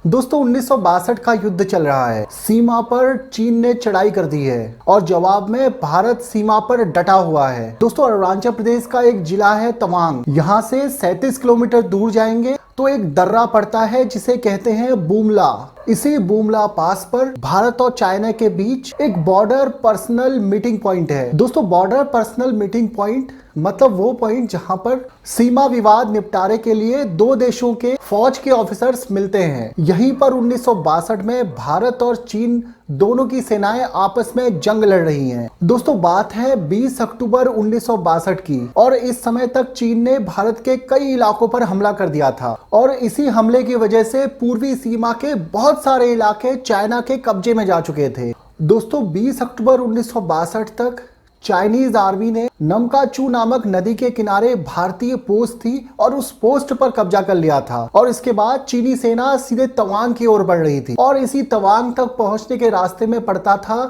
दोस्तों 1962 का युद्ध चल रहा है। सीमा पर चीन ने चढ़ाई कर दी है और जवाब में भारत सीमा पर डटा हुआ है। दोस्तों अरुणाचल प्रदेश का एक जिला है तवांग। यहाँ से 37 किलोमीटर दूर जाएंगे तो एक दर्रा पड़ता है जिसे कहते हैं बुमला। इसी बुमला पास पर भारत और चाइना के बीच एक बॉर्डर पर्सनल मीटिंग पॉइंट है। दोस्तों बॉर्डर पर्सनल मीटिंग पॉइंट मतलब वो पॉइंट जहां पर सीमा विवाद निपटारे के लिए दो देशों के फौज के ऑफिसर्स मिलते हैं। यहीं पर 1962 में भारत और चीन दोनों की सेनाएं आपस में जंग लड़ रही हैं। दोस्तों बात है 20 अक्टूबर 1962 की और इस समय तक चीन ने भारत के कई इलाकों पर हमला कर दिया था और इसी हमले की वजह से पूर्वी सीमा के बहुत सारे इलाके चाइना के कब्जे में जा चुके थे। दोस्तों 20 अक्टूबर 1962 तक चाइनीज आर्मी ने नमकाचू नामक नदी के किनारे भारतीय पोस्ट थी और उस पोस्ट पर कब्जा कर लिया था और इसके बाद चीनी सेना सीधे तवांग की ओर बढ़ रही थी और इसी तवांग तक पहुंचने के रास्ते में पड़ता था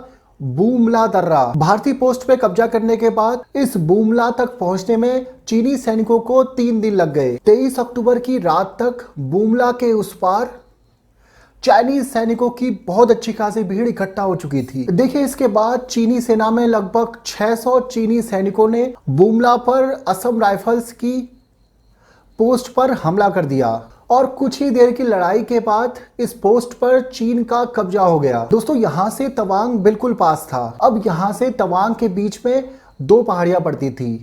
बुमला दर्रा। भारतीय पोस्ट पे कब्जा करने के बाद इस बुमला तक पहुंचने में चीनी सैनिकों को 3 दिन लग गए। 23 अक्टूबर की रात तक बुमला के उस पार चाइनीज सैनिकों की बहुत अच्छी खासी भीड़ इकट्ठा हो चुकी थी। देखिए इसके बाद चीनी सेना में लगभग 600 चीनी सैनिकों ने बुमला पर असम राइफल्स की पोस्ट पर हमला कर दिया और कुछ ही देर की लड़ाई के बाद इस पोस्ट पर चीन का कब्जा हो गया। दोस्तों यहाँ से तवांग बिल्कुल पास था। अब यहाँ से तवांग के बीच में 2 पहाड़ियां पड़ती थी।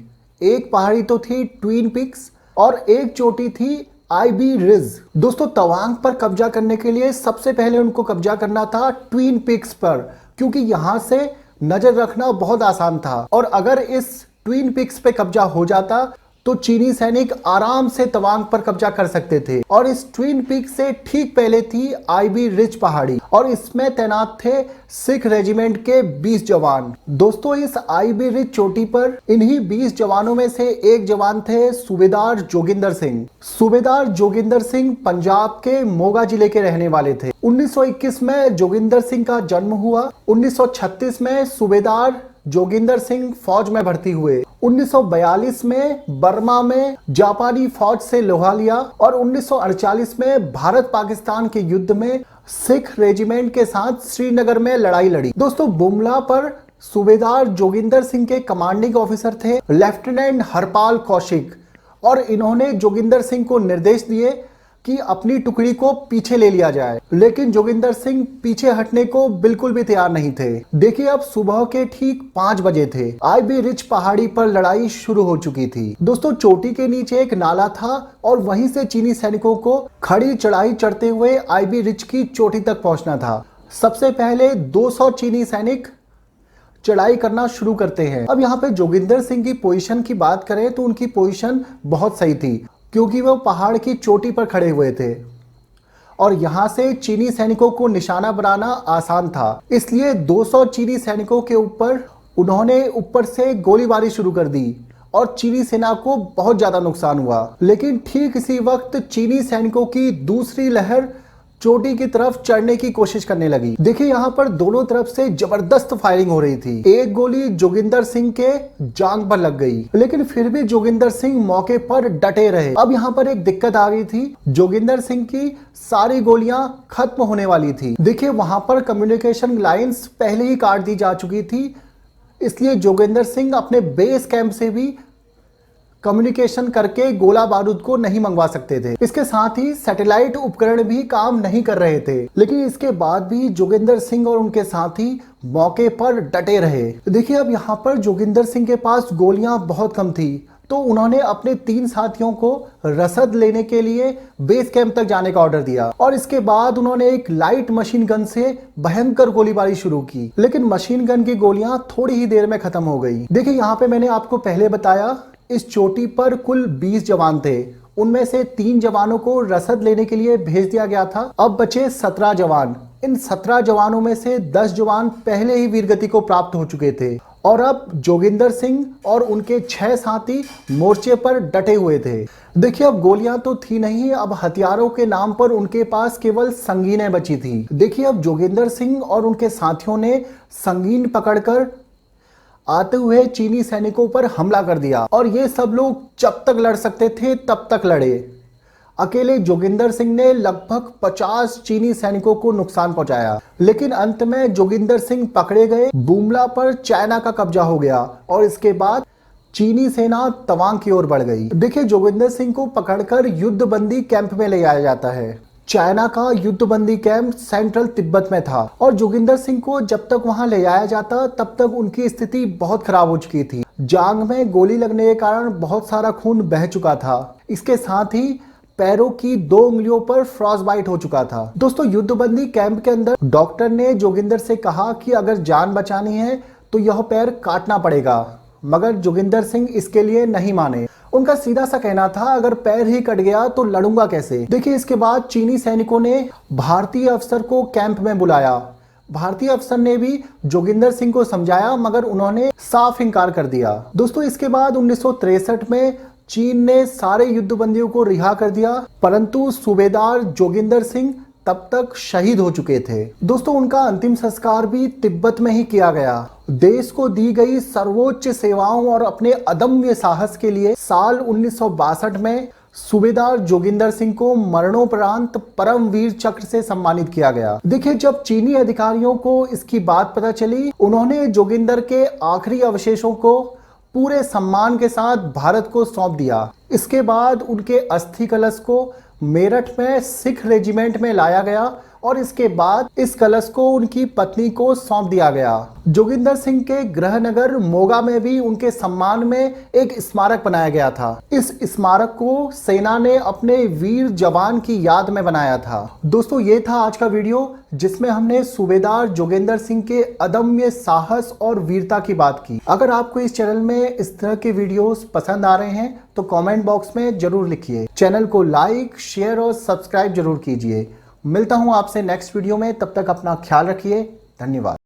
एक पहाड़ी तो थी ट्विन पिक्स और एक चोटी थी आईबी रिज। दोस्तों तवांग पर कब्जा करने के लिए सबसे पहले उनको कब्जा करना था ट्विन पिक्स पर, क्योंकि यहां से नजर रखना बहुत आसान था और अगर इस ट्विन पिक्स पे कब्जा हो जाता तो चीनी सैनिक आराम से तवांग पर कब्जा कर सकते थे। और इस ट्विन पिक्स से ठीक पहले थी आईबी रिज पहाड़ी और इसमें तैनात थे सिख रेजिमेंट के 20 जवान। दोस्तों इस आईबी रिज चोटी पर इन्हीं 20 जवानों में से एक जवान थे सूबेदार जोगिंदर सिंह। सूबेदार जोगिंदर सिंह पंजाब के मोगा जिले के रहने वाले थे। 1921 में जोगिंदर सिंह का जन्म हुआ। 1936 में सूबेदार जोगिंदर सिंह फौज में भर्ती हुए। 1942 में बर्मा में जापानी फौज से लोहा लिया और 1948 में भारत पाकिस्तान के युद्ध में सिख रेजिमेंट के साथ श्रीनगर में लड़ाई लड़ी। दोस्तों बुमला पर सूबेदार जोगिंदर सिंह के कमांडिंग ऑफिसर थे लेफ्टिनेंट हरपाल कौशिक और इन्होंने जोगिंदर सिंह को निर्देश दिए कि अपनी टुकड़ी को पीछे ले लिया जाए, लेकिन जोगिंदर सिंह पीछे हटने को बिल्कुल भी तैयार नहीं थे। देखिए अब सुबह के ठीक 5 बजे थे। आईबी रिज पहाड़ी पर लड़ाई शुरू हो चुकी थी। दोस्तों चोटी के नीचे एक नाला था और वहीं से चीनी सैनिकों को खड़ी चढ़ाई चढ़ते हुए आईबी रिज की चोटी तक पहुंचना था। सबसे पहले 200 चीनी सैनिक चढ़ाई करना शुरू करते हैं। अब यहाँ पे जोगिंदर सिंह की पोजीशन की बात करें तो उनकी पोजीशन बहुत सही थी, क्योंकि वो पहाड़ की चोटी पर खड़े हुए थे और यहां से चीनी सैनिकों को निशाना बनाना आसान था। इसलिए 200 चीनी सैनिकों के ऊपर उन्होंने ऊपर से गोलीबारी शुरू कर दी और चीनी सेना को बहुत ज्यादा नुकसान हुआ। लेकिन ठीक इसी वक्त चीनी सैनिकों की दूसरी लहर चोटी की तरफ चढ़ने की कोशिश करने लगी। देखिए यहाँ पर दोनों तरफ से जबरदस्त फायरिंग हो रही थी। एक गोली जोगिंदर सिंह के जांघ पर लग गई, लेकिन फिर भी जोगिंदर सिंह मौके पर डटे रहे। अब यहाँ पर एक दिक्कत आ गई थी, जोगिंदर सिंह की सारी गोलियां खत्म होने वाली थी। देखिए वहां पर कम्युनिकेशन लाइंस पहले ही काट दी जा चुकी थी, इसलिए जोगिंदर सिंह अपने बेस कैंप से भी कम्युनिकेशन करके गोला बारूद को नहीं मंगवा सकते थे। इसके साथ ही सैटेलाइट उपकरण भी काम नहीं कर रहे थे, लेकिन इसके बाद भी जोगिंदर सिंह और उनके साथी मौके पर डटे रहे। देखिए अब यहाँ पर जोगिंदर सिंह के पास गोलियां बहुत कम थी, तो उन्होंने अपने 3 साथियों को रसद लेने के लिए बेस कैंप तक जाने का ऑर्डर दिया और इसके बाद उन्होंने एक लाइट मशीन गन से भयंकर गोलीबारी शुरू की, लेकिन मशीन गन की गोलियां थोड़ी ही देर में खत्म हो गई। देखिए यहाँ पे मैंने आपको पहले बताया इस चोटी पर कुल 20 जवान थे, उनमें से 3 जवानों को रसद लेने के लिए भेज दिया गया था। अब बचे 17 जवान। इन 17 जवानों में से 10 जवान पहले ही वीरगति को प्राप्त हो चुके थे और अब जोगिंदर सिंह और उनके 6 साथी मोर्चे पर डटे हुए थे। देखिए अब गोलियां तो थी नहीं, अब हथियारों के नाम पर उनके पास केवल संगीनें बची थी। देखिए अब जोगिंदर सिंह और उनके साथियों ने संगीन पकड़कर आते हुए चीनी सैनिकों पर हमला कर दिया और ये सब लोग जब तक लड़ सकते थे तब तक लड़े। अकेले जोगिंदर सिंह ने लगभग 50 चीनी सैनिकों को नुकसान पहुंचाया, लेकिन अंत में जोगिंदर सिंह पकड़े गए। बुमला पर चाइना का कब्जा हो गया और इसके बाद चीनी सेना तवांग की ओर बढ़ गई। देखिए, जोगिंदर सिंह को पकड़कर युद्धबंदी कैंप में ले जाया जाता है। चाइना का युद्धबंदी कैंप सेंट्रल तिब्बत में था और जोगिंदर सिंह को जब तक वहां ले जाया जाता तब तक उनकी स्थिति बहुत खराब हो चुकी थी। जांघ में गोली लगने के कारण बहुत सारा खून बह चुका था। इसके साथ ही पैरों की 2 उंगलियों पर फ्रॉस्ट बाइट हो चुका था। दोस्तों, युद्धबंदी कैंप के अंदर डॉक्टर ने जोगिंदर से कहा कि अगर जान बचानी है तो यह पैर काटना पड़ेगा, मगर जोगिंदर सिंह इसके लिए नहीं माने। उनका सीधा सा कहना था, अगर पैर ही कट गया तो लड़ूंगा कैसे। देखिए, इसके बाद चीनी सैनिकों ने भारतीय अफसर को कैंप में बुलाया। भारतीय अफसर ने भी जोगिंदर सिंह को समझाया, मगर उन्होंने साफ इनकार कर दिया। दोस्तों, इसके बाद 1963 में चीन ने सारे युद्धबंदियों को रिहा कर दिया, परंतु सूबेदार जोगिंदर सिंह तब तक शहीद हो चुके थे। दोस्तों, उनका अंतिम संस्कार भी तिब्बत में ही किया गया। देश को दी गई सर्वोच्च सेवाओं और अपने अदम्य साहस के लिए साल 1962 में सूबेदार जोगिंदर सिंह को मरणोपरांत परमवीर चक्र से सम्मानित किया गया। देखिए, जब चीनी अधिकारियों को इसकी बात पता चली, उन्होंने जोगिंदर के आखिरी अवशेषों को पूरे सम्मान के साथ भारत को सौंप दिया। इसके बाद उनके अस्थि कलश को मेरठ में सिख रेजिमेंट में लाया गया और इसके बाद इस कलश को उनकी पत्नी को सौंप दिया गया। जोगिंदर सिंह के गृह नगर मोगा में भी उनके सम्मान में एक स्मारक बनाया गया था। इस स्मारक को सेना ने अपने वीर जवान की याद में बनाया था। दोस्तों, ये था आज का वीडियो जिसमें हमने सूबेदार जोगिंदर सिंह के अदम्य साहस और वीरता की बात की। अगर आपको इस चैनल में इस तरह के वीडियोस पसंद आ रहे हैं तो कमेंट बॉक्स में जरूर लिखिए। चैनल को लाइक, शेयर और सब्सक्राइब जरूर कीजिए। मिलता हूं आपसे नेक्स्ट वीडियो में, तब तक अपना ख्याल रखिए। धन्यवाद।